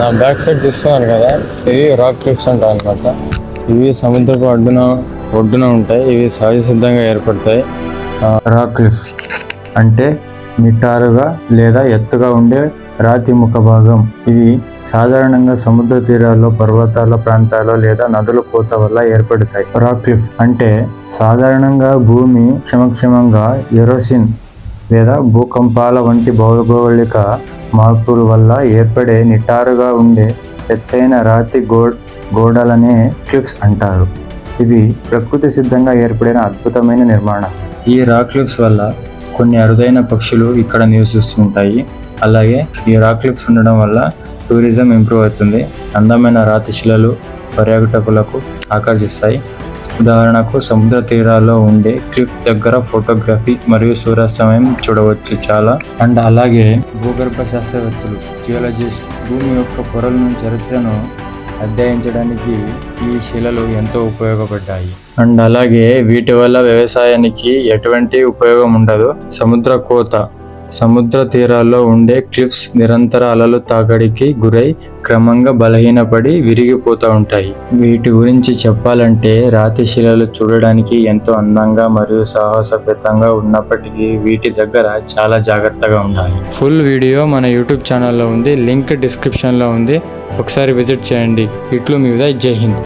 నా back side చూస్తున్నారు కదా, ఇవి రాక్ క్లిఫ్స్ అంటారు అనమాట. ఇవి సముద్రపు ఒడ్డున ఉంటాయి. ఇవి సహజ సిద్ధంగా ఏర్పడతాయి. రాక్ క్లిఫ్ అంటే నిటారుగా లేదా ఎత్తుగా ఉండే రాతి ముఖ భాగం. ఇవి సాధారణంగా సముద్ర తీరాల్లో, పర్వతాల ప్రాంతాల్లో లేదా నదుల కోత వల్ల ఏర్పడతాయి. రాక్ క్లిఫ్ అంటే సాధారణంగా భూమి క్షమక్షమంగా ఎరోసిన్ లేదా భూకంపాల వంటి భౌగోళిక మార్పుల వల్ల ఏర్పడే నిటారుగా ఉండే ఎత్తైన రాతి గోడలనే క్లిఫ్స్ అంటారు. ఇవి ప్రకృతి సిద్ధంగా ఏర్పడిన అద్భుతమైన నిర్మాణం. ఈ రాక్ క్లిఫ్స్ వల్ల కొన్ని అరుదైన పక్షులు ఇక్కడ నివసిస్తుంటాయి. అలాగే ఈ రాక్ క్లిఫ్స్ ఉండడం వల్ల టూరిజం ఇంప్రూవ్ అవుతుంది. అందమైన రాతి శిలలు పర్యాటకులకు ఆకర్షిస్తాయి. ఉదాహరణకు సముద్ర తీరాల్లో ఉండే క్లిఫ్ దగ్గర ఫోటోగ్రఫీ మరియు సూర్యాస్తమయం చూడవచ్చు చాలా. అండ్ అలాగే భూగర్భ శాస్త్రవేత్తలు, జియోలజిస్ట్ భూమి యొక్క పొరల చరిత్రను అధ్యయించడానికి ఈ శిలలు ఎంతో ఉపయోగపడ్డాయి. అండ్ అలాగే వీటి వల్ల వ్యవసాయానికి ఎటువంటి ఉపయోగం ఉండదు. సముద్ర తీరాల్లో ఉండే క్లిఫ్స్ నిరంతర అలలు తాకిడికి గురై క్రమంగా బలహీనపడి విరిగిపోతూ ఉంటాయి. వీటి గురించి చెప్పాలంటే రాతి శిలలు చూడడానికి ఎంతో అందంగా మరియు సాహసోపేతంగా ఉన్నప్పటికీ వీటి దగ్గర చాలా జాగ్రత్తగా ఉండాలి. ఫుల్ వీడియో మన యూట్యూబ్ ఛానల్లో ఉంది, లింక్ డిస్క్రిప్షన్లో ఉంది. ఒకసారి విజిట్ చేయండి. ఇట్లు మీ ఉదయ్. జై హింద్.